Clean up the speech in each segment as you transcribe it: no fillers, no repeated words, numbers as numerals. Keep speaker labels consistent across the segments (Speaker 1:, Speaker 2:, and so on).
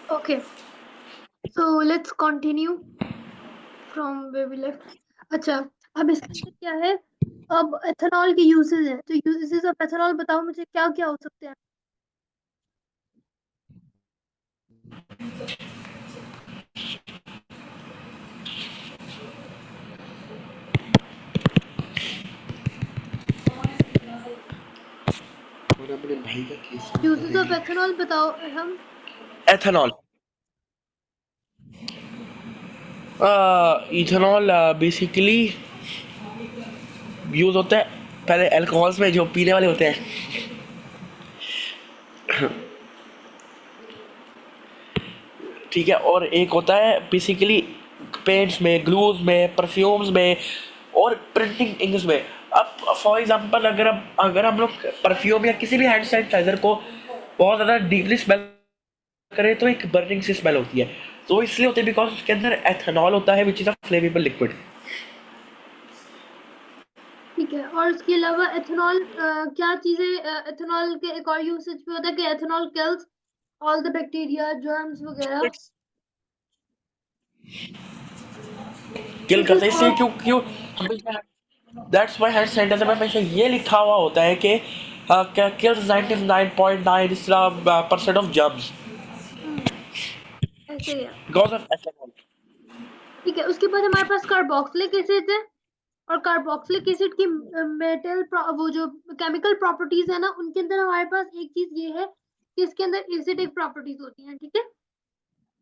Speaker 1: Okay, so let's continue from where we left. अच्छा, अब इसके अंदर क्या है? अब एथेनॉल के यूजेस हैं, तो यूजेस ऑफ एथेनॉल बताओ मुझे, क्या क्या हो सकते हैं?
Speaker 2: और अपने भाई का केस
Speaker 1: यूजेस ऑफ एथेनॉल बताओ हम।
Speaker 2: एथेनॉल इथेनॉल बेसिकली यूज होता है पहले अल्कोहल्स में जो पीने वाले होते हैं, ठीक है। और एक होता है बेसिकली पेंट्स में, ग्लूज में, परफ्यूम्स में और प्रिंटिंग इंक्स में। अब फॉर एग्जांपल अगर हम लोग परफ्यूम या किसी भी हैंड सैनिटाइजर को बहुत ज़्यादा डीपली स्मेल करें तो एक बर्निंग सी स्मेल होती है। तो इसलिए होती है बिकॉज उसके अंदर एथेनॉल होता है which is a flammable liquid.
Speaker 1: ठीक है, और उसके अलावा एथेनॉल क्या चीजें एथेनॉल के एक और यूसेज पे होता है कि ethanol kills all the bacteria, germs वगैरह।
Speaker 2: किल
Speaker 1: दिस इज
Speaker 2: करते हैं इसलिए
Speaker 1: ऑल।
Speaker 2: क्यों क्यों दैट्स वाई हैंड सैनिटाइजर में हमेशा ये लिखा हुआ होता है कि kills 99.9% ऑफ जर्म्स
Speaker 1: ऐसे ही है।
Speaker 2: Because of ethanol.
Speaker 1: ठीक है, उसके बाद हमारे पास कार्बोक्सिलिक एसिड है, और कार्बोक्सिलिक एसिड की मेटल वो जो केमिकल प्रॉपर्टीज है ना, उनके अंदर हमारे पास एक चीज ये है कि इसके अंदर एसिडिक प्रॉपर्टीज होती हैं। ठीक है,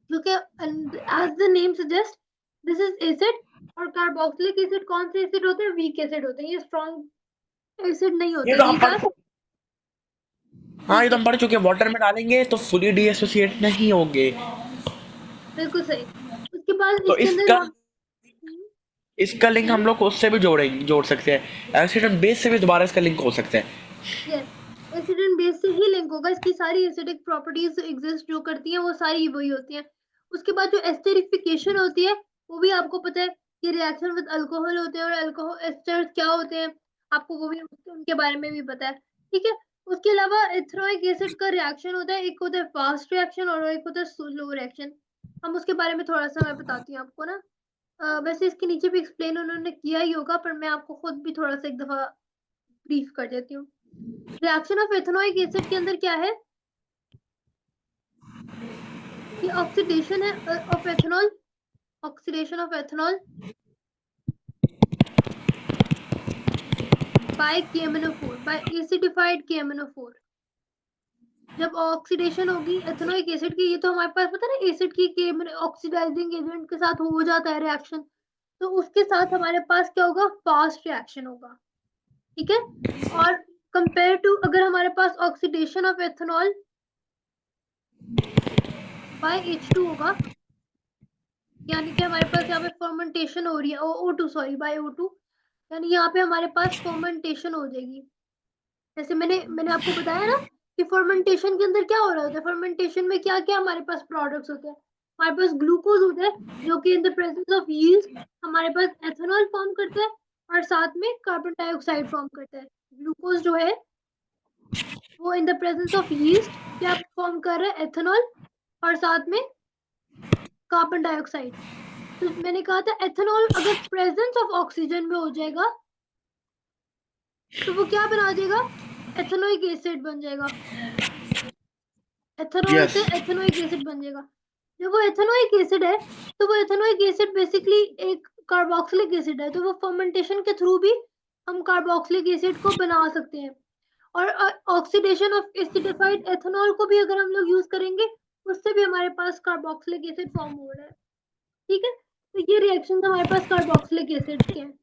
Speaker 1: क्योंकि as the name suggest this is acid. और कार्बोक्सिलिक एसिड कौन से एसिड होते हैं? वीक एसिड होते हैं, ये स्ट्रॉन्ग एसिड नहीं
Speaker 2: ये
Speaker 1: होते।
Speaker 2: तो हम
Speaker 1: दीज
Speaker 2: पढ़
Speaker 1: आर
Speaker 2: हाँ ये
Speaker 1: वीक
Speaker 2: तो हम पढ़
Speaker 1: एसिड।
Speaker 2: चुके हैं, वाटर में डालेंगे तो फुली डीएसोसिएट नहीं होंगे।
Speaker 1: बिल्कुल सही। उसके बाद
Speaker 2: तो
Speaker 1: इसके अंदर
Speaker 2: इसका
Speaker 1: हम
Speaker 2: इसका लिंक हम लोग उससे भी जोड़ सकते हैं, एसिड एंड बेस से भी दोबारा इसका लिंक हो सकता है।
Speaker 1: यस, एसिड एंड बेस से ही लिंक होगा। इसकी सारी एसिडिक प्रॉपर्टीज एग्जिस्ट जो करती हैं वो सारी वही होती हैं। उसके बाद जो एस्टेरिफिकेशन होती है, वो भी आपको पता है कि रिएक्शन विद अल्कोहल होते हैं, और अल्कोहल एस्टर्स क्या होते हैं, आपको वो भी उनके बारे में भी पता है। ठीक है, उसके अलावा एथेनोइक एसिड का रिएक्शन होता है, एक होता है फास्ट रिएक्शन और एक होता है स्लो रिएक्शन। हम उसके बारे में थोड़ा सा मैं बताती हूँ आपको ना। वैसे इसके नीचे भी एक्सप्लेन उन्होंने किया ही होगा, पर मैं आपको खुद भी थोड़ा सा एक दफा ब्रीफ कर देती हूँ। रिएक्शन ऑफ एथेनोइक एसिड के अंदर क्या है कि ऑक्सीडेशन है of ethanol, oxidation of ethanol by KMnO4, by acidified KMnO4। जब ऑक्सीडेशन होगी एथेनोइक एसिड की, ये तो हमारे पास पता है ना, एसिड की ऑक्सीडाइजिंग एजेंट के साथ हो जाता है रिएक्शन, तो उसके साथ हमारे पास क्या होगा? फास्ट रिएक्शन होगा। ठीक है, और कंपेयर टू अगर हमारे पास oxidation of ethanol by H2 होगा, यानी कि हमारे पास यहाँ पे फर्मेंटेशन हो रही है, O2 सॉरी, बाय O2, यानी यहाँ पे हमारे पास फर्मेंटेशन हो जाएगी। जैसे मैंने आपको बताया ना कि फर्मेंटेशन के अंदर क्या हो रहा होता है, फर्मेंटेशन में क्या क्या हमारे पास प्रोडक्ट्स होते हैं? हमारे पास ग्लूकोज होता है, जो कि in the presence of yeast हमारे पास एथेनॉल फॉर्म करता है, और साथ में कार्बन डाइऑक्साइड फॉर्म करता है। ग्लूकोज जो है वो in the presence of yeast क्या फॉर्म कर रहा है? एथेनॉल, और साथ में कार्बन डाइऑक्साइड। तो मैंने कहा था एथेनॉल अगर प्रेजेंस ऑफ ऑक्सीजन में हो जाएगा तो वो क्या बना देगा? एथेनोइक एसिड बन जाएगा। एथेनॉल
Speaker 2: यस
Speaker 1: से एथेनोइक एसिड बन जाएगा। जब वो एथेनोइक एसिड है, तो वो एथेनोइक एसिड बेसिकली एक कार्बोक्सिलिक एसिड है, तो वो फर्मेंटेशन के थ्रू भी हम कार्बोक्सिलिक एसिड को बना सकते हैं। और ऑक्सीडेशन ऑफ एसिडिफाइड एथेनॉल को भी अगर हम लोग यूज करेंगे, उससे भी हमारे पास कार्बोक्सिलिक एसिड फॉर्म हो रहा है। ठीक है, तो ये रिएक्शन हमारे पास कार्बोक्सिलिक एसिड के हैं।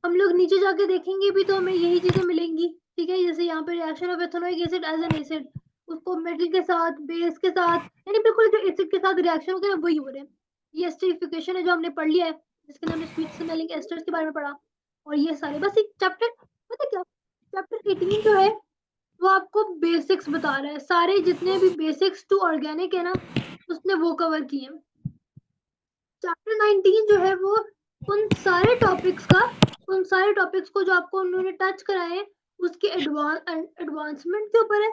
Speaker 1: हम लोग नीचे जाके देखेंगे भी तो हमें यही चीजें मिलेंगी। ठीक है, जैसे यहाँ पे reaction of ethanoic acid as an acid, उसको मेटल के साथ, बेस के साथ, यानी बिल्कुल जो एसिड के साथ रिएक्शन होते हैं वही हो रहे हैं। ये एस्टरिफिकेशन है जो हमने पढ़ लिया है, जिसके अंदर हमने स्वीट स्मेलिंग एस्टर्स के बारे में पढ़ा। और ये सारे बस एक चैप्टर, पता क्या, चैप्टर 18 जो है वो आपको बेसिक्स बता रहा है, सारे जितने भी बेसिक्स टू ऑर्गेनिक है ना, उसने वो कवर किए हैं। चैप्टर 19 जो है वो उन सारे टॉपिक्स का, उन सारे टॉपिक्स को जो आपको उन्होंने टच कराए हैं, उसके एडवांसमेंट के ऊपर है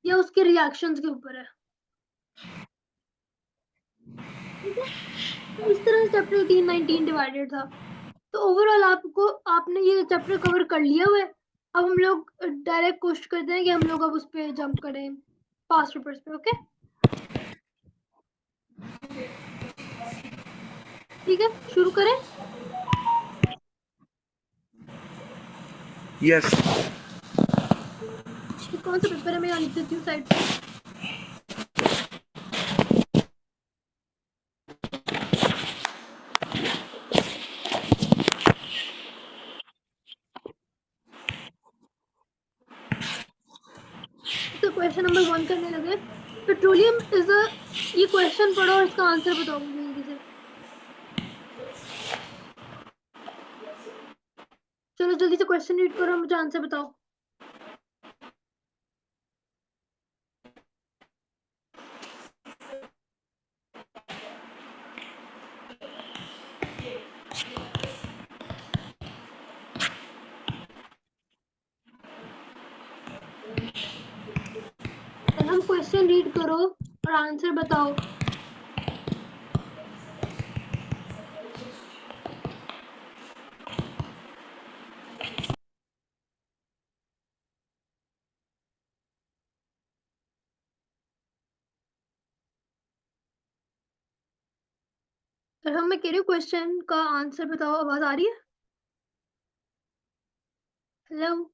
Speaker 1: या उसके रिएक्शंस के ऊपर है। ठीक है, तो इस तरह चैप्टर 18-19 डिवाइडेड था। तो ओवरऑल आपने ये चैप्टर कवर कर लिया हुआ है। अब हम लोग डायरेक्ट कोशिश करते हैं कि हम लोग अब उस पर जंप करें, पास्ट पेपर्स पे। ओके, ठीक है, शुरू करें।
Speaker 2: यस।
Speaker 1: ये कौन सा पेपर है, मैं यहाँ लिख देती हूँ साइड पे। तो क्वेश्चन नंबर 1 करने लगे। पेट्रोलियम इज अ, ये क्वेश्चन पढ़ो और इसका आंसर बताओ मुझे जल्दी से। चलो जल्दी से क्वेश्चन रीड करो, मुझे आंसर बताओ। और हम क्वेश्चन रीड करो और आंसर बताओ। और हम, मैं कह रही हूँ क्वेश्चन का आंसर बताओ। आवाज आ रही है? हेलो?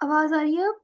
Speaker 1: आवाज आ रही है अब?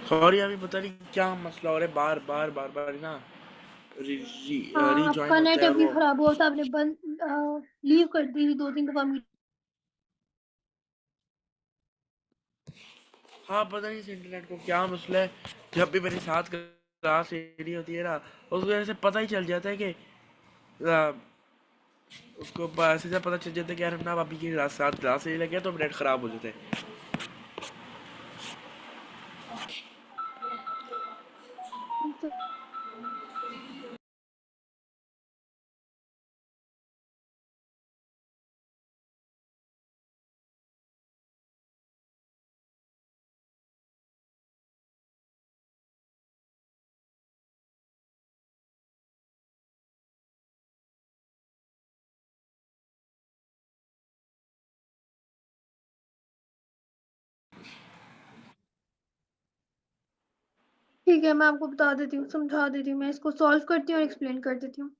Speaker 2: सॉरी, अभी पता नहीं क्या मसला हो रहा है, बार बार बार बार ना
Speaker 1: हाँ,
Speaker 2: रीजॉइन
Speaker 1: आपका
Speaker 2: होता
Speaker 1: नेट
Speaker 2: है और
Speaker 1: अभी
Speaker 2: वो।
Speaker 1: खराब हुआ था, आपने बंद लीव कर दी थी 2-3 दफा मीटिंग।
Speaker 2: हाँ, पता नहीं इस इंटरनेट को क्या मसला है। जब भी मेरे साथ क्लास ले रही होती है ना, उस वजह से पता ही चल जाता है कि आ, उसको ऐसे जब पता चल जाता है कि यार हम ना अभी के साथ क्लास ले लगे तो नेट खराब हो जाता है।
Speaker 1: ठीक है, मैं आपको बता देती हूँ, समझा देती हूँ। मैं इसको सॉल्व करती हूँ और एक्सप्लेन कर देती हूँ।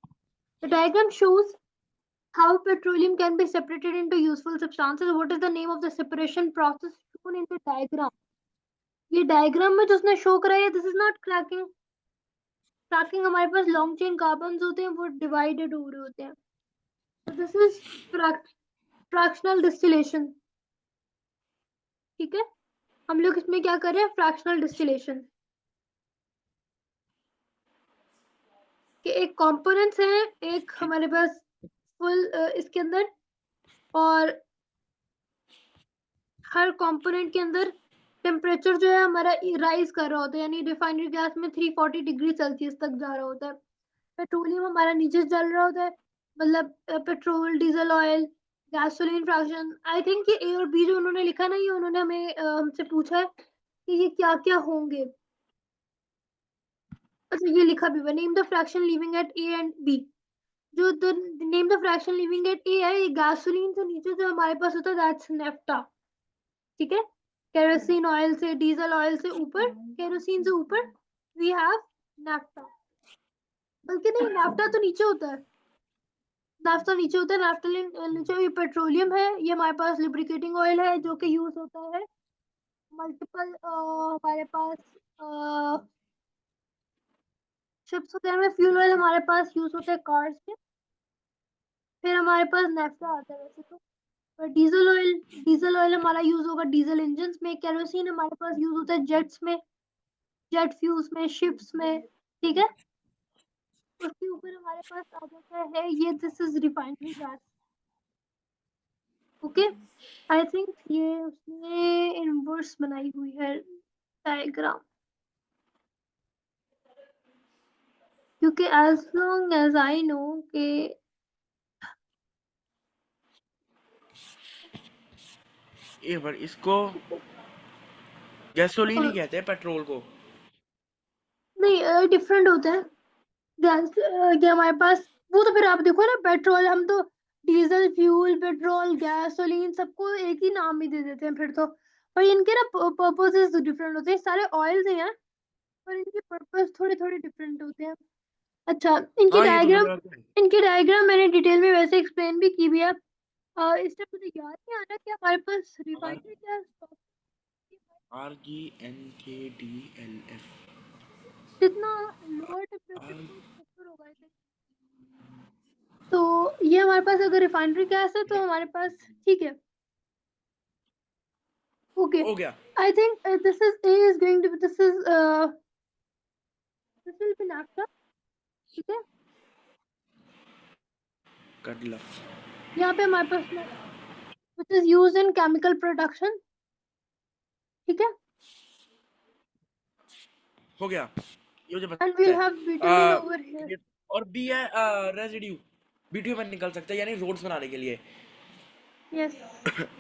Speaker 1: The diagram shows How petroleum can be separated into useful substances? What is the name of the separation process shown in the diagram? ये डायग्राम में जो उसने शो कराया, this is not cracking. Cracking हमारे पास long chain carbons होते हैं, वो divided हो रहे होते हैं. So this is fractional distillation. ठीक है, हम लोग इसमें क्या कर रहे हैं, फ्रैक्शनल डिस्टिलेशन. कि एक कंपोनेंट्स है, एक हमारे पास फुल इसके अंदर, और हर कंपोनेंट के अंदर टेम्परेचर जो है हमारा राइज कर रहा होता है, यानी रिफाइनरी गैस में 340 डिग्री सेल्सियस तक जा रहा होता है. पेट्रोलियम हमारा नीचे जल रहा होता है, मतलब petrol, diesel oil, gasoline fraction. आई थिंक ये ए और बी जो उन्होंने लिखा ना, ये उन्होंने हमें हमसे पूछा है कि ये क्या क्या होंगे. अच्छा, ये लिखा भी हुआ, name the fraction leaving at A and B. जो the name the fraction leaving at A है, ये गैसोलीन से नीचे जो हमारे पास होता है, दैट्स नेफ्टा. ठीक है, केरोसिन ऑयल से, डीजल ऑयल से ऊपर, केरोसिन से ऊपर वी हैव नेफ्टा. बल्कि नहीं, नेफ्टा तो नीचे होता है. नाफ्ता नीचे होता है, नाफ्थलीन नीचे. ये पेट्रोलियम है, ये हमारे पास लुब्रिकेटिंग ऑयल है जो कि यूज होता है मल्टीपल हमारे पास शिप्स वगैरह में. फ्यूल ऑयल हमारे पास यूज होता है कार्स में. फिर हमारे पास नेफ्टा आता है वैसे तो. और डीजल ऑयल हमारा यूज होगा डीजल इंजन में. केरोसिन हमारे पास यूज होता है जेट्स में, जेट फ्यूल्स में, शिप्स में. ठीक है, उसके ऊपर हमारे पास आ जाता है ये, this is refinery gas. Okay, I think ये उसने इनवर्स बनाई हुई है डायग्राम, क्योंकि as long as I know कि
Speaker 2: ये पर इसको गैसोलीन ही कहते हैं पेट्रोल को.
Speaker 1: नहीं, डिफरेंट होता है. गैस ये हमारे पास, वो तो फिर आप देखो ना, पेट्रोल हम तो डीजल फ्यूल, पेट्रोल, गैसोलीन सबको एक ही नाम ही दे देते हैं फिर तो. और इनके ना पर्पसेस डिफरेंट होते हैं. सारे ऑयल्स हैं यार, पर इनके पर्पस थोड़े थोड़े डिफरेंट होते हैं. अच्छा,
Speaker 2: हाँ ये तो मुझे आता है.
Speaker 1: इनकी डायग्राम मैंने डिटेल में वैसे एक्सप्लेन भी की हुई है. इस टाइम मुझे याद नहीं आ रहा कि हमारे पास
Speaker 2: आर
Speaker 1: रिफाइनरी गैस
Speaker 2: RGNKDLF.
Speaker 1: जितना लोअर टेम्परेचर
Speaker 2: आर
Speaker 1: पे सफर होगा I think. तो ये हमारे पास अगर रिफाइनरी गैस है तो हमारे पास ठीक है. ओके,
Speaker 2: हो गया.
Speaker 1: I think this is a is going to, this will be naphtha. ठीक है,
Speaker 2: कर ला.
Speaker 1: यहाँ पे हमारे पास which is used in chemical production. ठीक है,
Speaker 2: हो गया, ये मुझे
Speaker 1: एंड
Speaker 2: पता
Speaker 1: वील
Speaker 2: है.
Speaker 1: Have bitumen over here.
Speaker 2: ये और बी है रेजिड्यू. बिट्यूमेन निकल सकता है यानी रोड्स बनाने के लिए.
Speaker 1: यस,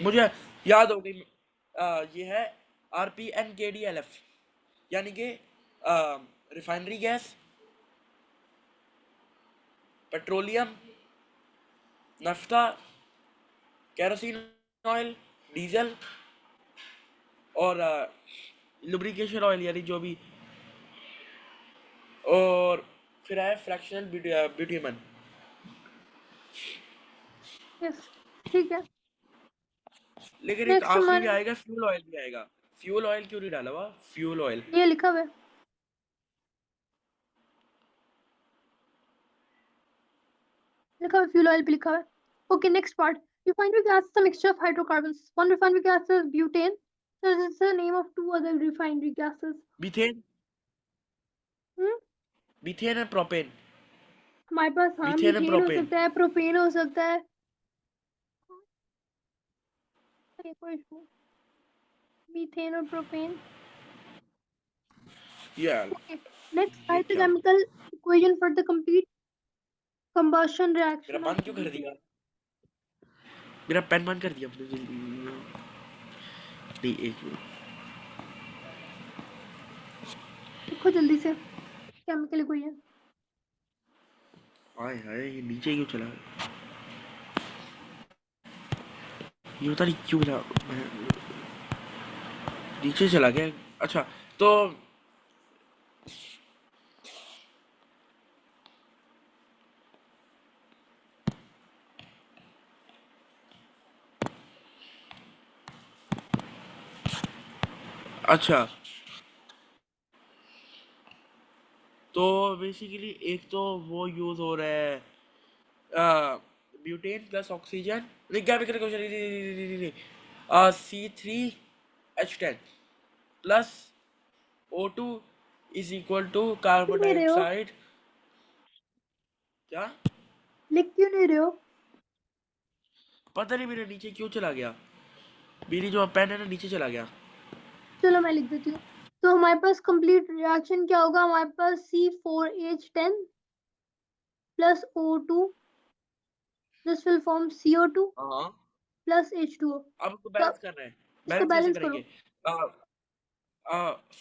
Speaker 2: मुझे याद हो गई. ये है RPNKDLF, यानी कि refinery gas, petroleum, नफ्ता, kerosene oil, diesel और लुब्रिकेशन ऑयल यानी जो भी. और फिर है फ्रैक्शनल बिट्यूमन.
Speaker 1: यस, ठीक है.
Speaker 2: लेकिन एक
Speaker 1: नेक्स्ट
Speaker 2: आखिरी में
Speaker 1: हमारे
Speaker 2: आएगा, फ्यूल ऑयल भी आएगा. फ्यूल ऑयल क्यों नहीं डाला हुआ? Fuel oil.
Speaker 1: ये लिखा हुआ है, लिखा हुआ फ्यूल ऑयल भी लिखा हुआ है. Okay, next part. Refinery gas is a mixture of hydrocarbons. One refinery gas is butane. So this is the name of two other refinery gases.
Speaker 2: Methane.
Speaker 1: Hmm,
Speaker 2: methane है प्रोपेन.
Speaker 1: हमारे पास हाँ
Speaker 2: methane है
Speaker 1: methane हो
Speaker 2: propane.
Speaker 1: सकता है, propane हो सकता है. कोई इशू, मीथेन और प्रोपेन.
Speaker 2: यार
Speaker 1: ओके, नेक्स्ट,
Speaker 2: ये
Speaker 1: राइट द
Speaker 2: क्या,
Speaker 1: chemical equation for the complete combustion
Speaker 2: मेरा
Speaker 1: reaction of
Speaker 2: बंद क्यों कर दिया? मेरा पेन बंद कर दिया अपने नहीं, एक मिनट.
Speaker 1: लिखो जल्दी से केमिकल इक्वेशन.
Speaker 2: हाय हाय, ये नीचे क्यों चला? ये पता नहीं क्यों मिला. नीचे चला गया. अच्छा, तो अच्छा, तो बेसिकली एक तो वो यूज हो रहा है ब्यूटेन प्लस ऑक्सीजन, नहीं केमिकल क्वेश्चन, नहीं, C3H10 plus O2 is equal to
Speaker 1: क्यों
Speaker 2: कार्बन
Speaker 1: नहीं रहे हो?
Speaker 2: डाइऑक्साइड। क्या?
Speaker 1: लिख क्यों नहीं रहे हो?
Speaker 2: पता नहीं मेरे नीचे क्यों चला गया, मेरी जो पेन है ना नीचे चला गया।
Speaker 1: चलो मैं लिख देती हूँ। तो हमारे पास कंप्लीट रिएक्शन क्या होगा? हमारे पास C4H10 plus O2, this will form CO2
Speaker 2: हाँ,
Speaker 1: प्लस H2O।
Speaker 2: अब इसको
Speaker 1: तो
Speaker 2: बैलेंस करना है।
Speaker 1: इसको
Speaker 2: बैलेंस कैसे
Speaker 1: बैलेंस करो।
Speaker 2: करेंगे?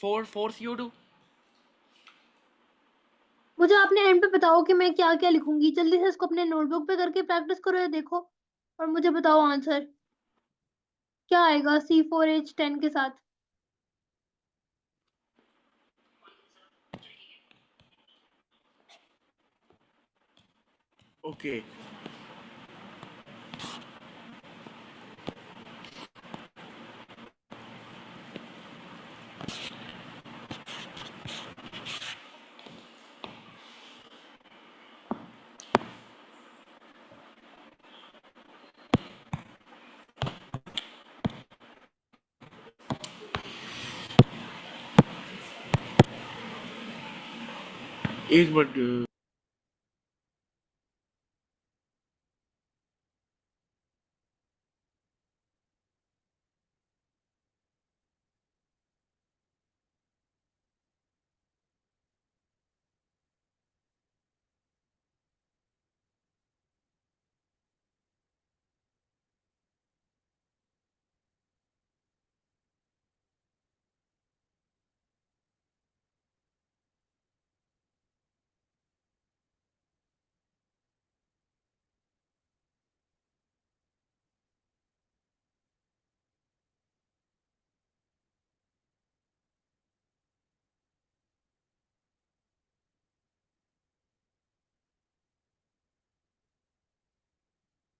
Speaker 2: Four four CO2।
Speaker 1: मुझे आपने एंड पे बताओ कि मैं क्या क्या लिखूंगी। जल्दी से इसको अपने नोटबुक पे करके प्रैक्टिस करो या देखो, और मुझे बताओ आंसर क्या आएगा C4H10 के साथ।
Speaker 2: ओके, एक मिनट।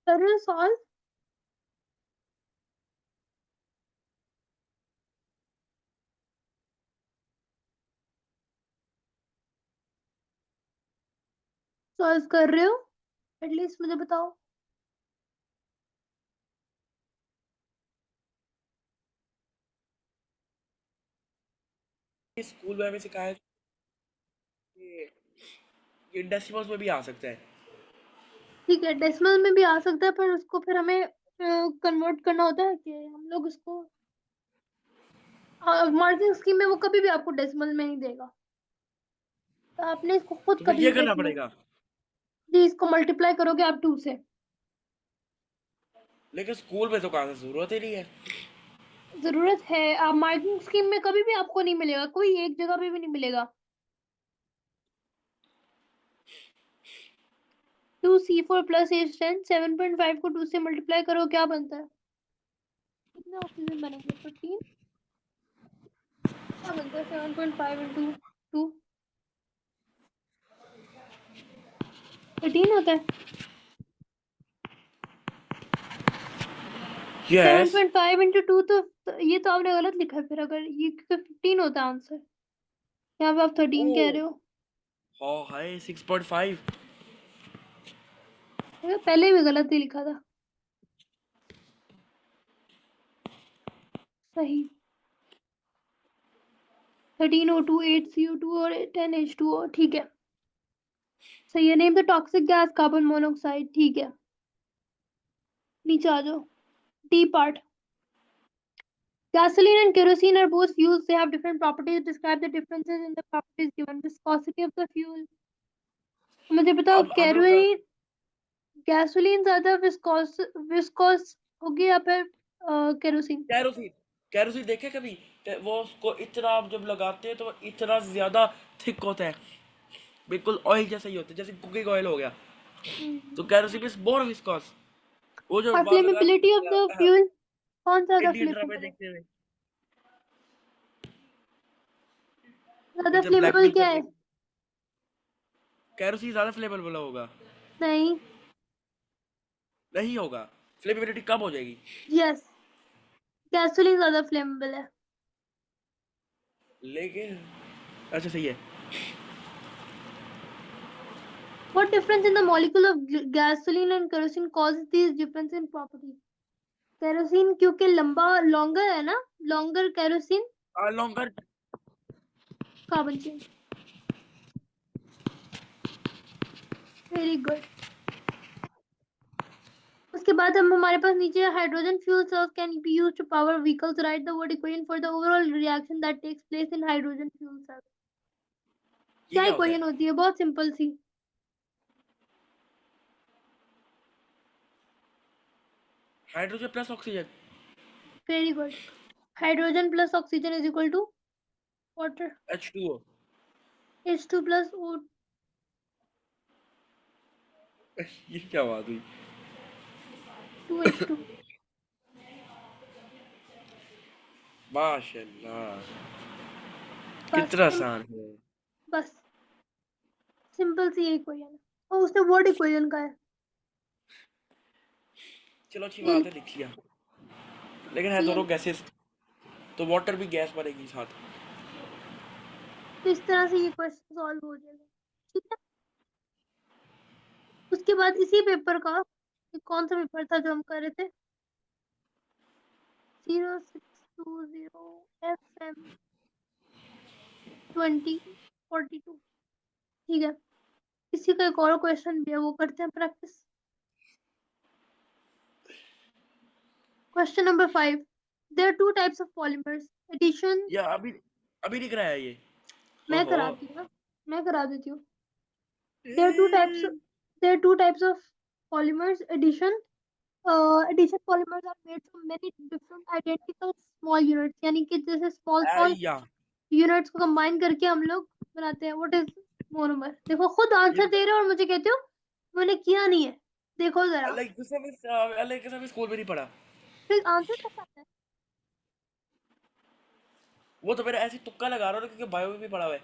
Speaker 1: कर रहे हो सॉल्व? सॉल्व कर रहे हो? एटलीस्ट मुझे बताओ।
Speaker 2: स्कूल में हमें सिखाया कि ये डेसिमल्स में भी आ सकता है।
Speaker 1: ठीक है, डेसिमल में भी आ सकता है, पर उसको फिर हमें कन्वर्ट करना होता है कि हम लोग उसको मार्किंग स्कीम में वो कभी भी आपको डेसिमल में ही देगा। तो आपने इसको खुद
Speaker 2: तो फिर
Speaker 1: कभी
Speaker 2: ये करना
Speaker 1: डेसिमल,
Speaker 2: पड़ेगा।
Speaker 1: जी इसको मल्टीप्लाई करोगे आप 2 से।
Speaker 2: लेकिन स्कूल में तो कहाँ से जरूरत ही नहीं है।
Speaker 1: जरूरत है, आप मार्किंग स्कीम में कभी भी आपको नहीं मिलेगा, कोई एक जगह पे भी नहीं मिलेगा। 2C4 प्लस H10, 7.5 को 2 से मल्टीप्लाई करो, क्या बनता है? कितने ऑक्सीजन बनेंगे? 15। क्या बनता है 7.5 इंटू 2? 13 होता है। Seven
Speaker 2: yes.
Speaker 1: Point five into two तो ये तो आपने गलत लिखा है फिर, अगर ये 15 होता है आंसर, यहाँ पे आप 13 कह
Speaker 2: ओ,
Speaker 1: रहे हो।
Speaker 2: हाँ हाय 6.5।
Speaker 1: ये पहले भी गलत ही लिखा था। सही। 13O2, 8CO2 और 10H2O, ठीक है। सही है। Name the toxic gas carbon monoxide, ठीक है। नीचे आ जाओ। D part. Gasoline and kerosene are both fuels. They have different properties. Describe the differences in the properties given. Viscosity of the fuel. मुझे बताओ,
Speaker 2: अब हम लोग
Speaker 1: कैरोसिन, गैसोलीन ज्यादा विस्कोस विस्कोस होगी या फिर केरोसिन?
Speaker 2: कैरोसिन, कैरोसिन देखे कभी? वो उसको इतना आप जब लगाते हैं तो वो इतना ज्यादा थिक होता है, बिल्कुल ऑयल जैसा ही होता है, जैसे कुकिंग ऑयल हो गया। तो कैरोसिन इज मोर विस्कॉस। वो जो
Speaker 1: और
Speaker 2: बात
Speaker 1: फ्लेमेबिलिटी ऑफ द
Speaker 2: लगा
Speaker 1: फ्यूल, कौन ज्यादा
Speaker 2: इंडियन ड्रामे
Speaker 1: फ्लेमेबल है?
Speaker 2: देखते हुए,
Speaker 1: ज्यादा
Speaker 2: जब
Speaker 1: फ्लेमेबल
Speaker 2: ब्लैकमेल
Speaker 1: क्या
Speaker 2: करने,
Speaker 1: है?
Speaker 2: कैरोसिन ज्यादा फ्लेमेबल होगा।
Speaker 1: नहीं।
Speaker 2: नहीं होगा, फ्लेमेबिलिटी कम हो जाएगी।
Speaker 1: यस, गैसोलीन ज्यादा फ्लेमेबल है।
Speaker 2: लेकिन अच्छा सही है।
Speaker 1: What difference in the molecule of gasoline and kerosene causes these difference in property? Kerosene क्योंकि लंबा longer है ना, longer kerosene
Speaker 2: longer.
Speaker 1: carbon chain. Very good. उसके बाद हम हमारे पास नीचे hydrogen fuel cells can be used to power vehicles. Write the word equation for the overall reaction that takes place in hydrogen fuel cells.
Speaker 2: ये
Speaker 1: क्या
Speaker 2: क्या होता है?
Speaker 1: इक्वेशन होती है? बहुत सिंपल सी।
Speaker 2: Hydrogen plus oxygen.
Speaker 1: Very good. Hydrogen plus oxygen is equal to water.
Speaker 2: H2O।
Speaker 1: H2 plus O।
Speaker 2: ये क्या बात हुई?
Speaker 1: 2H2।
Speaker 2: माशाल्लाह,
Speaker 1: बस
Speaker 2: कितना आसान है।
Speaker 1: बस सिंपल सी इक्वेशन है और उसने वर्ड इक्वेशन का है।
Speaker 2: चलो अच्छी
Speaker 1: ये
Speaker 2: बात है, लिख लिया। लेकिन है
Speaker 1: तो ये
Speaker 2: दोनों गैसेस, तो वाटर भी गैस बनेगी साथ।
Speaker 1: तो इस तरह से ये क्वेश्चन सॉल्व हो जाएगा। ठीक है। उसके बाद इसी पेपर का कौन सा पेपर था जो हम कर रहे थे? 0620 FM 2042। ठीक है। इसी का एक और क्वेश्चन भी है, वो करते हैं practice. Question number 5। There are two types of polymers addition.
Speaker 2: या अभी अभी नहीं कराया ये?
Speaker 1: मैं
Speaker 2: ओहो।
Speaker 1: कराती हूँ ना, मैं करा देती हूँ। There are two types there are two types of polymers addition. Addition polymers are made from many different identical small units, यानी कि जैसे स्मॉल स्मॉल
Speaker 2: या
Speaker 1: यूनिट्स को कंबाइन करके हम लोग बनाते हैं। What is monomer? देखो खुद
Speaker 2: ये
Speaker 1: आंसर दे रहे हो और मुझे कहते हो मैंने किया नहीं है। देखो जरा,
Speaker 2: अलग से भी, अलग से भी स्कूल में नहीं पढ़ा।
Speaker 1: फिर आंसर कैसा आता है?
Speaker 2: वो तो मेरा ऐसे ही तुक्का लगा रहा हूँ क्योंकि बायो में भी पढ़ा हुआ है।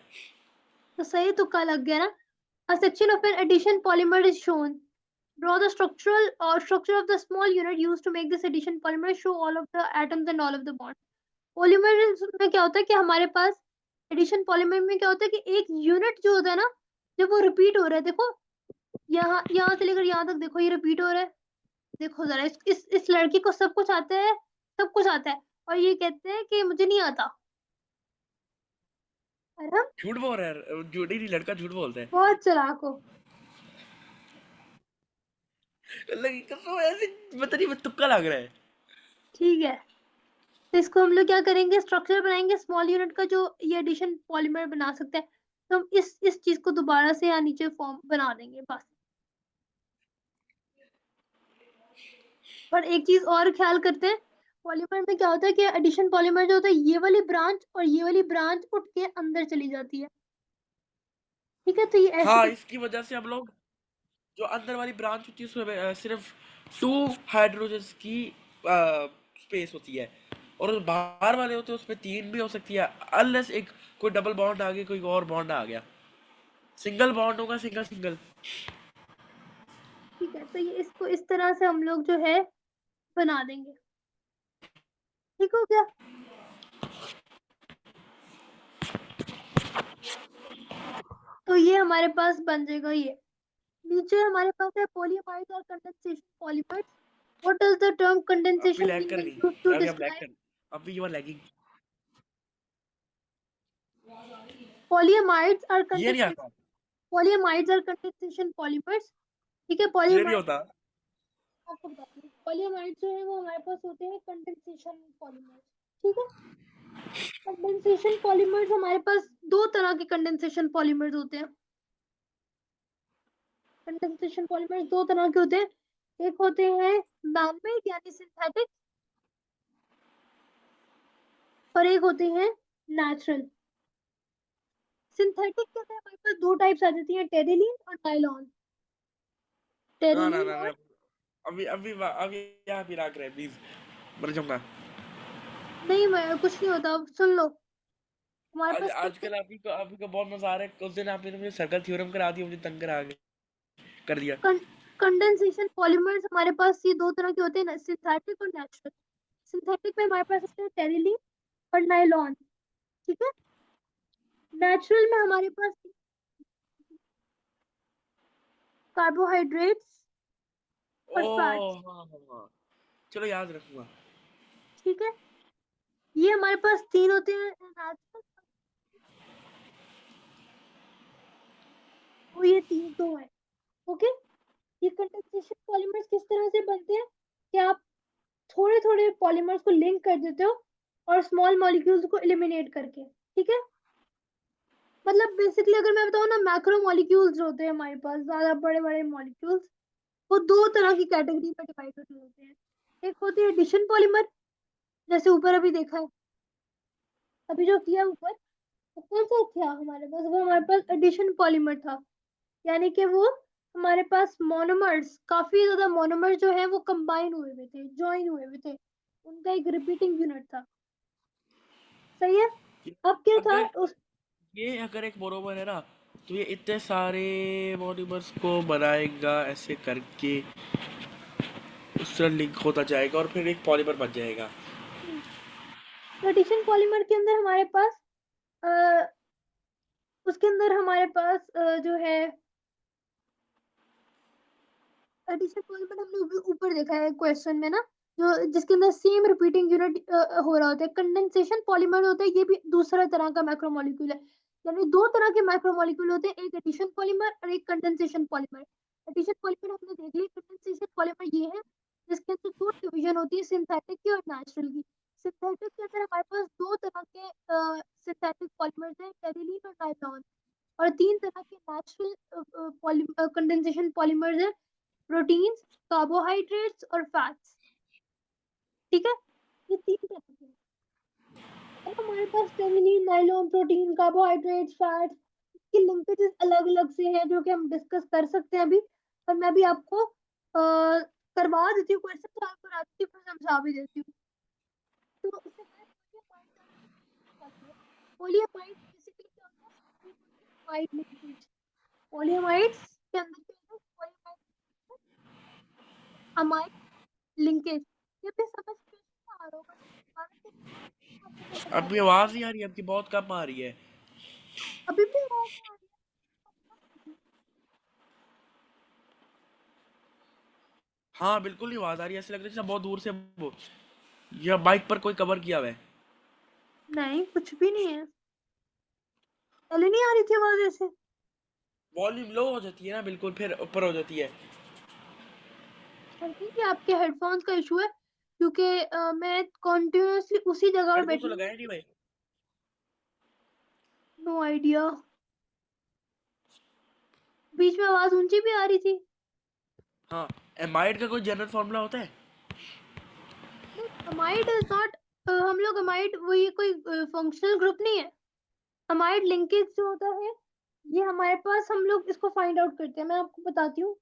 Speaker 1: तो सही तुक्का लग गया ना। A section of an addition polymer is shown. Draw the structural or structure of the small unit used to make this addition polymer. Show all of the atoms and all of the bonds. Polymer में क्या होता है कि हमारे पास addition polymer में क्या होता है कि एक यूनिट जो होता है ना, जब वो रिपीट हो रहा है, देखो यहाँ से लेकर यहाँ तक, देखो ये रिपीट हो रहा है। देखो जरा, इस लड़की को सब कुछ आता है, सब कुछ आता है, और ये कहते हैं कि मुझे नहीं आता। है ना?
Speaker 2: झूठ बोल रहा है, झूठ ही नहीं, लड़का झूठ बोलता है।
Speaker 1: बहुत चालाक हो।
Speaker 2: लगी कसम ऐसे, पता नहीं, तुक्का लग रहा है।
Speaker 1: ठीक है। तो इसको हम लोग क्या करेंगे, स्ट्रक्चर बनाएंगे स्मॉल यूनिट का जो ये एडिशन पॉलीमर बना सकता है। तो हम इस चीज को दोबारा से यहाँ नीचे फॉर्म बना देंगे बस। पर एक चीज और ख्याल करते हैं, पॉलीमर में क्या होता है कि एडिशन पॉलीमर जो होता है, ये वाली ब्रांच और ये वाली ब्रांच उठ के अंदर चली जाती है। ठीक है, तो ये ऐसे
Speaker 2: हाँ,
Speaker 1: कर।
Speaker 2: इसकी वजह से हम लोग, जो अंदर वाली ब्रांच होती है उसमें सिर्फ 2 हाइड्रोजन्स की स्पेस होती है, और जो बाहर वाले होते हैं उसमें 3 भी हो सकती है, अनलेस एक कोई डबल बॉन्ड आ गया, कोई और बॉन्ड आ गया। सिंगल बॉन्ड होगा, सिंगल सिंगल।
Speaker 1: ठीक है, तो ये इसको इस तरह से हम लोग जो है बना देंगे। ठीक हो गया। तो ये हमारे पास बन जाएगा। ये नीचे हमारे पास है polyamides और condensation polymers. What does the term
Speaker 2: अभी
Speaker 1: condensation
Speaker 2: लैग
Speaker 1: mean
Speaker 2: कर
Speaker 1: when
Speaker 2: गई,
Speaker 1: used to
Speaker 2: अभी अब लैग
Speaker 1: describe?
Speaker 2: कर, अभी you are lagging.
Speaker 1: Polyamides are
Speaker 2: ये नहीं
Speaker 1: condensation
Speaker 2: आता।
Speaker 1: polyamides are condensation polymers. ठीक है,
Speaker 2: ये नहीं
Speaker 1: polyamide
Speaker 2: होता।
Speaker 1: आपको बताती हूँ। polyamides जो है वो हमारे पास होते हैं कंडेंसेशन पॉलीमर्स। ठीक है। कंडेंसेशन पॉलीमर्स हमारे पास दो तरह के कंडेंसेशन पॉलीमर्स होते हैं। कंडेंसेशन पॉलीमर्स दो तरह के होते हैं। एक होते हैं मैनमेड यानी सिंथेटिक, और एक होते हैं नेचुरल। सिंथेटिक के अंदर हमारे पास दो टाइप्स आ जाती हैं, टेरिलीन और नायलॉन।
Speaker 2: ना ना
Speaker 1: टेरिलीन
Speaker 2: ना
Speaker 1: और
Speaker 2: ना, अभी अभी अभी यहाँ भी राग रहे, प्लीज, मर जाऊंगा।
Speaker 1: नहीं, मैं कुछ नहीं होता, सुन लो। हमारे
Speaker 2: आज
Speaker 1: पास
Speaker 2: आजकल आपको बहुत मजा आ रहा है। उस दिन आपने मुझे सर्कल थ्योरम करा दिया, मुझे तंग करा कर दिया।
Speaker 1: कंडेंसेशन पॉलीमर्स हमारे पास ये दो तरह के होते हैं ना, सिंथेटिक और नेचुरल। सिंथेटिक में हमारे पास होते हैं टेरिलीन और नायलॉन। ठीक है। नेचुरल में हमारे पास कार्बोहाइड्रेट्स
Speaker 2: ओ
Speaker 1: और फैट्स।
Speaker 2: हाँ हाँ हाँ, चलो याद रखूंगा।
Speaker 1: ठीक है, ये हमारे पास तीन होते हैं नेचुरल, तो ये तीन तो है। ओके, ये कंडेंसेशन पॉलीमर्स किस तरह से बनते हैं कि आप थोड़े थोड़े पॉलीमर्स को लिंक कर देते हो और स्मॉल मॉलिक्यूल्स को एलिमिनेट करके। ठीक है, मतलब बेसिकली अगर मैं बताऊँ ना, मैक्रो मॉलिक्यूल्स होते हैं हमारे पास, ज्यादा बड़े बड़े मॉलिक्यूल्स, वो दो तरह की कैटेगरी में डिवाइडेड होते हैं। एक होती है एडिशन पॉलीमर, जैसे ऊपर अभी देखा है, अभी जो किया ऊपर, वो कौन सा था हमारे पास, वो हमारे पास एडिशन पॉलीमर था। यानी कि वो हमारे पास मोनोमर्स, काफी ज्यादा मोनोमर जो है वो कंबाइन हुए हुए थे, ज्वाइन हुए हुए थे, उनका एक रिपीटिंग यूनिट था। सही है। अब क्या था
Speaker 2: अगर
Speaker 1: उस,
Speaker 2: ये अगर एक मोनोमर है ना, तो ये इतने सारे मोनोमर्स को बनाएगा ऐसे करके, उस तरह लिंक होता जाएगा और फिर एक पॉलीमर बन जाएगा।
Speaker 1: एडिशन पॉलीमर के अंदर हमारे पास अ, उसके अंदर हमारे पास जो है एडिशन पॉलीमर, हमने ऊपर देखा है क्वेश्चन में ना, जो जिसके अंदर सेम रिपीटिंग यूनिट हो रहा होता है। कंडेंसेशन पॉलीमर होता है, ये भी दूसरा तरह का मैक्रोमोलिक्यूल है। यानी दो तरह के मैक्रोमोलिक्यूल होते हैं, एक एडिशन पॉलीमर और एक कंडेंसेशन पॉलीमर। एडिशन पॉलीमर हमने देख ली, कंडेंसेशन पॉलीमर ये है जिसके अंदर दो डिवीजन होती है, सिंथेटिक की और नेचुरल की। सिंथेटिक के अंदर हमारे पास दो तरह के सिंथेटिक पॉलीमर्स हैं, टेरिलीन और नाइलॉन, और तीन तरह के नेचुरल कंडेंसेशन पॉलीमर्स हैं, प्रोटीन्स, कार्बोहाइड्रेट्स और फैट्स। ठीक है, ये तीन तरह के हैं। अब हमारे पास टेनिलीन, नाइलॉन, प्रोटीन, कार्बोहाइड्रेट्स, फैट्स की लिंकेजेस अलग अलग से हैं, जो कि हम डिस्कस कर सकते हैं अभी। और मैं भी आपको करवा देती हूँ, क्वेश्चन सॉल्व कराती हूँ, फिर समझा भी देती हूँ। तो उससे पहले पोलियमाइड बेसिकली क्या होता है, पोलियमाइड लिंकेज। पोलियमाइड्स के अंदर क्या होता है, पोलियमाइड अमाइड लिंकेज। ये भी समझ में आ रहा होगा, आपको मैं बता
Speaker 2: अभी
Speaker 1: देती
Speaker 2: आवाज नहीं आ रही, आपकी बहुत कम आ रही है।
Speaker 1: हूँ। अभी भी आवाज नहीं आ रही है?
Speaker 2: हाँ बिल्कुल नहीं आवाज आ रही है, ऐसे लग रहा है जैसे बहुत दूर से या बाइक पर कोई कवर किया हुआ है।
Speaker 1: नहीं, कुछ भी नहीं है, पहले नहीं आ रही थी आवाज ऐसे।
Speaker 2: वॉल्यूम लो हो जाती है ना, बिल्कुल फिर ऊपर हो जाती है।
Speaker 1: आई थिंक ये आपके हेडफोन्स का इशू है, क्योंकि मैं कॉन्टिन्यूसली उसी जगह पे
Speaker 2: हेडफोन तो
Speaker 1: बैठी हूँ।
Speaker 2: लगाया नहीं भाई।
Speaker 1: नो आइडिया, बीच में आवाज ऊंची भी आ रही थी।
Speaker 2: हाँ, एमाइड का कोई जनरल फॉर्मूला होता है?
Speaker 1: नहीं, अमाइड इज नॉट, हम लोग अमाइड, वो ये कोई फंक्शनल ग्रुप नहीं है। अमाइड लिंकेज जो होता है, ये हमारे पास, हम लोग इसको फाइंड आउट करते हैं, मैं आपको बताती हूँ।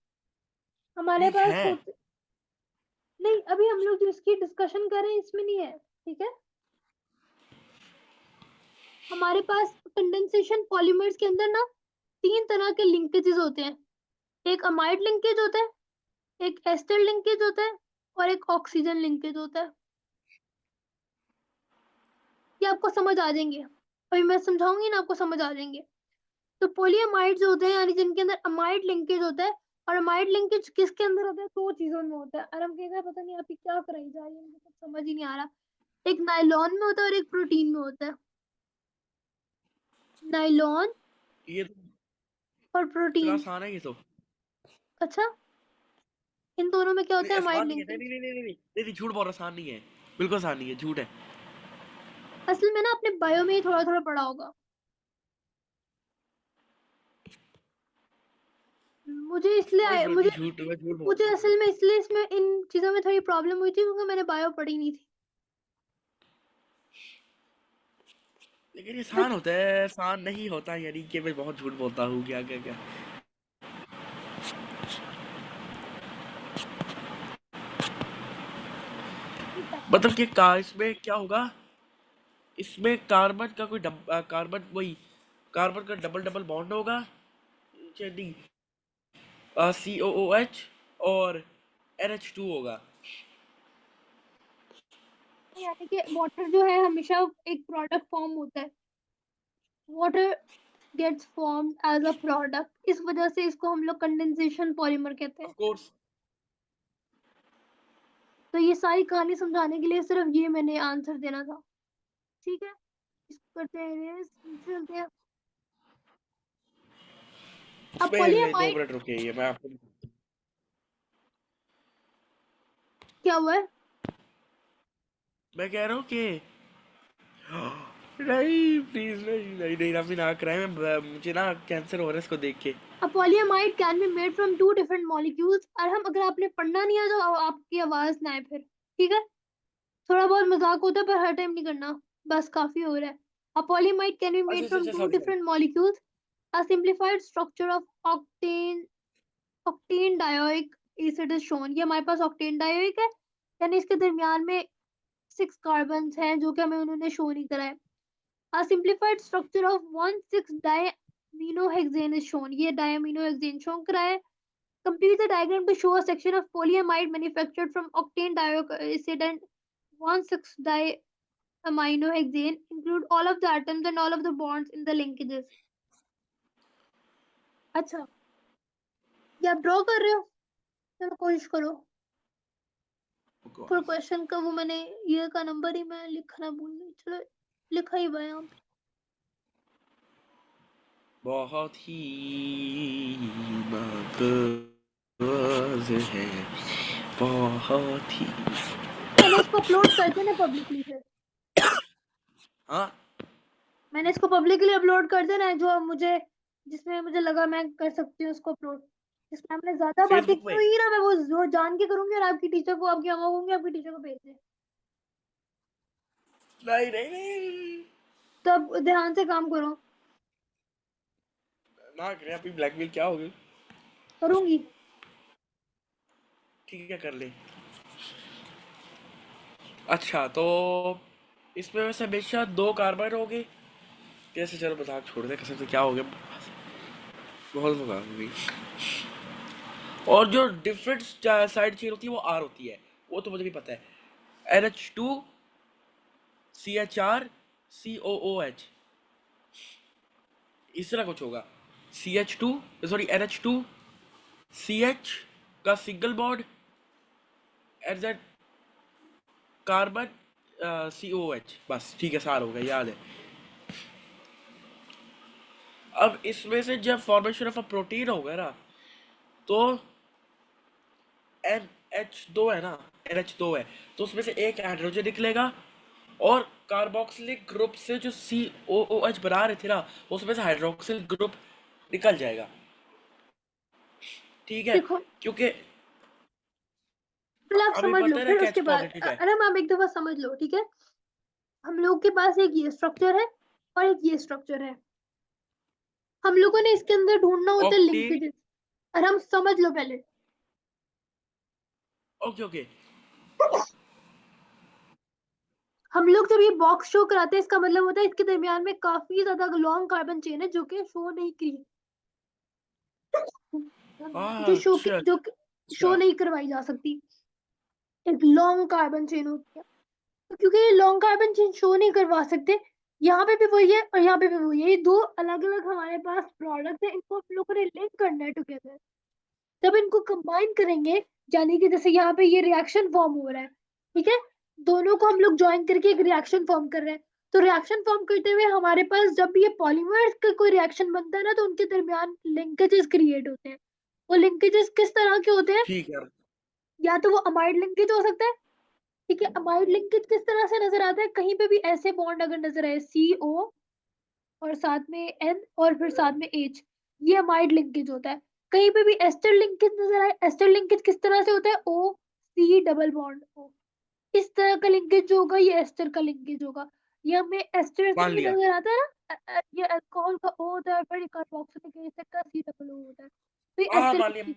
Speaker 1: हमारे
Speaker 2: ठीक
Speaker 1: पास
Speaker 2: है।
Speaker 1: होते, नहीं अभी हम लोग जो इसकी डिस्कशन कर रहे हैं इसमें नहीं है। ठीक है, हमारे पास कंडेंसेशन पॉलीमर्स के अंदर ना तीन तरह के लिंकेजेस होते हैं। एक अमाइड लिंकेज होता है, एक एस्टर लिंकेज होता है, और एक ऑक्सीजन लिंकेज होता है। ये आपको समझ आ जाएंगे, अभी मैं समझाऊंगी ना, आपको समझ आ जाएंगे। तो पोलीअमाइड जो होते हैं, यानी जिनके अंदर अमाइड लिंकेज होता है, और अमाइड लिंकेज किसके अंदर होता है, दो चीजों में होता है। और हम कहेंगे पता नहीं आपकी क्या कराई जा रही है, मुझे कुछ समझ ही नहीं आ रहा। एक नायलॉन में होता है और एक प्रोटीन में होता है। नायलॉन
Speaker 2: ये तो
Speaker 1: और
Speaker 2: इतना
Speaker 1: प्रोटीन।
Speaker 2: आसान है ये तो।
Speaker 1: अच्छा, इन दोनों में क्या
Speaker 2: नहीं
Speaker 1: होता है, अमाइड
Speaker 2: आसान नहीं है, नहीं
Speaker 1: लिंकेज।
Speaker 2: नहीं नहीं नहीं नहीं नहीं नहीं, झूठ बोल रहा, आसान नहीं है। बिल्कुल आसान नहीं है, झूठ है।
Speaker 1: असल में ना अपने बायो में ही थोड़ा थोड़ा पढ़ा होगा। मुझे
Speaker 2: कोई
Speaker 1: इसलिए
Speaker 2: जरूरत
Speaker 1: मुझे
Speaker 2: नहीं, झूठ मैं झूठ बोल
Speaker 1: मुझे
Speaker 2: रहा हूँ।
Speaker 1: असल में इसलिए इसमें इन चीजों में थोड़ी प्रॉब्लम हुई थी, क्योंकि मैंने बायो पढ़ी नहीं थी।
Speaker 2: लेकिन ये
Speaker 1: बट
Speaker 2: आसान होता है, आसान नहीं होता यानी कि मैं बहुत झूठ बोलता हूँ, क्या क्या क्या। मतलब कि इसमें क्या होगा, इसमें कार्बन का कोई कार्बन वही, कार्बन का डबल डबल बॉन्ड होगा, नहीं, COOH और NH2 होगा।
Speaker 1: यानी कि वाटर जो है हमेशा एक प्रोडक्ट फॉर्म होता है। Water gets formed as a product, इस वजह से इसको हम लोग कंडेंसेशन पॉलीमर कहते हैं।
Speaker 2: Of course.
Speaker 1: तो ये सारी कहानी समझाने के लिए सिर्फ ये मैंने आंसर देना था। ठीक है, इसको करते हैं erase, नीचे चलते हैं। अब
Speaker 2: पहले 2
Speaker 1: पॉलीएमाइड
Speaker 2: मिनट रुकिए, मैं आपको
Speaker 1: क्या हुआ है?
Speaker 2: मैं कह रहा हूँ कि नहीं प्लीज, नहीं नहीं नहीं, अभी ना कराए, मुझे ना कैंसर हो रहा है इसको देख के।
Speaker 1: A polyamide can be made from two different molecules। और हम, अगर आपने पढ़ना नहीं है तो आपकी आवाज ना आए फिर, ठीक है? थोड़ा बहुत मजाक होता है पर हर टाइम नहीं करना, बस काफी हो रहा है। A polyamide can be
Speaker 2: अच्छा
Speaker 1: made
Speaker 2: अच्छा
Speaker 1: from
Speaker 2: अच्छा,
Speaker 1: two
Speaker 2: sorry sorry.
Speaker 1: different molecules। A simplified structure of octane dioic acid is shown। ये हमारे पास octane dioic है, यानी इसके दरमियान में 6 कार्बन हैं जो कि हमें उन्होंने शो नहीं करा है। A simplified structure of 1,6-diaminohexane is shown। ये diaminohexane शो करा है। Complete the diagram to show a section of polyamide manufactured from octane dioic acid and 1,6-diaminohexane। Include all of the atoms and all of the bonds in the linkages। अच्छा, ये आप draw कर रहे हो? चलो कोशिश करो। फॉर क्वेश्चन का वो मैंने ये का नंबर ही मैं लिखना भूल गई। चलो लिखा ही हुआ है यहाँ पे।
Speaker 2: बहुत ही मकबूल है, बहुत ही।
Speaker 1: मैंने इसको अपलोड कर देना पब्लिकली फिर।
Speaker 2: हाँ,
Speaker 1: मैंने इसको पब्लिकली अपलोड कर देना है, जो मुझे, जिसमें मुझे लगा मैं कर सकती हूँ उसको अपलोड। जिसमें हमने ज्यादा बातें
Speaker 2: फेसबुक
Speaker 1: की
Speaker 2: पे।
Speaker 1: हुई ना, मैं वो जान के करूंगी और आपकी टीचर को, आपकी अम्मा होंगी, आपकी टीचर को भेज दे।
Speaker 2: नहीं नहीं नहीं,
Speaker 1: तब ध्यान से काम करो।
Speaker 2: ना करें, अभी ब्लैकमेल क्या होगी।
Speaker 1: करूंगी।
Speaker 2: ठीक है, कर ले। अच्छा तो इसमें वैसे हमेशा 2 कार्बन हो गए। कैसे, चलो मजाक छोड़ दे, कसम से क्या हो गया, बहुत मजाक हो गई। और जो डिफरेंट साइड चेन होती है वो आर होती है, वो तो मुझे भी पता है। NH2CHR COOH, इस तरह कुछ होगा। CH2, सॉरी NH2CH का single bond, as carbon COH, बस ठीक है, सार हो गया, याद है। अब इसमें से जब फॉर्मेशन ऑफ अ प्रोटीन होगा ना, तो NH2 है ना, NH2 है, तो उसमें से एक हाइड्रोजन निकलेगा, और कार्बोक्सिलिक ग्रुप से जो COOH बना रहे थे ना, उसमें से हाइड्रोक्सिल ग्रुप निकल जाएगा। ठीक है,
Speaker 1: देखो,
Speaker 2: क्योंकि
Speaker 1: पहले आप
Speaker 2: अभी
Speaker 1: समझ लो,
Speaker 2: पता है ना
Speaker 1: फिर
Speaker 2: कि
Speaker 1: उसके
Speaker 2: H
Speaker 1: बाद
Speaker 2: पॉजिटिव है।
Speaker 1: अरे आप एक दफा समझ लो, ठीक है? हम लोग के पास एक ये स्ट्रक्चर है और एक ये स्ट्रक्चर है। हम लोगों ने इसके अंदर ढूंढना होता है
Speaker 2: ऑक्टेन।
Speaker 1: लिंकेजेस। और हम समझ लो पहले,
Speaker 2: ओके ओके।
Speaker 1: हम लोग जब ये बॉक्स शो कराते हैं, इसका मतलब होता है इसके दरमियान में काफी ज्यादा लॉन्ग कार्बन चेन है जो कि शो नहीं की, जो
Speaker 2: अच्छा
Speaker 1: शो
Speaker 2: अच्छा।
Speaker 1: नहीं करवाई जा सकती। एक लॉन्ग कार्बन चेन होती है। तो क्योंकि ये लॉन्ग कार्बन चेन शो नहीं करवा सकते, यहाँ पे भी वही है और यहाँ पे भी वही है। ये दो अलग अलग हमारे पास प्रोडक्ट है, इनको हम लोगों ने लिंक करना है टुगेदर। जब इनको कंबाइन करेंगे, यानी कि जैसे यहाँ पे ये रिएक्शन फॉर्म हो रहा है, ठीक है? दोनों को हम लोग ज्वाइन करके एक रिएक्शन फॉर्म कर रहे हैं। तो रिएक्शन फॉर्म करते हुए हमारे पास जब भी ये पॉलीमर्स का कोई रिएक्शन बनता है ना, तो उनके दरमियान लिंकेजेस क्रिएट होते हैं। वो लिंकेजेस किस तरह के होते हैं?
Speaker 2: ठीक है।
Speaker 1: या तो वो अमाइड लिंकेज हो सकता है, ठीक है? अमाइड लिंकेज किस तरह से नजर आता है? कहीं पे भी ऐसे बॉन्ड अगर नजर आए, CO और साथ में N और फिर साथ में H, ये अमाइड लिंकेज होता है। कहीं पे भी एस्टर लिंकेज नजर आए, एस्टर लिंकेज किस तरह से होता है? OC डबल बॉन्ड O, इस तरह का लिंकेज जो होगा ये एस्टर का लिंकेज होगा। ये हमें एस्टर
Speaker 2: मान
Speaker 1: में
Speaker 2: लिया।
Speaker 1: नजर आता है ना, ये अल्कोहल का O होता है, फिर कार्बोक्सिलिक एसिड का C डबल O होता है। तो ये
Speaker 2: हाँ हाँ,
Speaker 1: एस्टर
Speaker 2: मान लिया।
Speaker 1: लिंकेज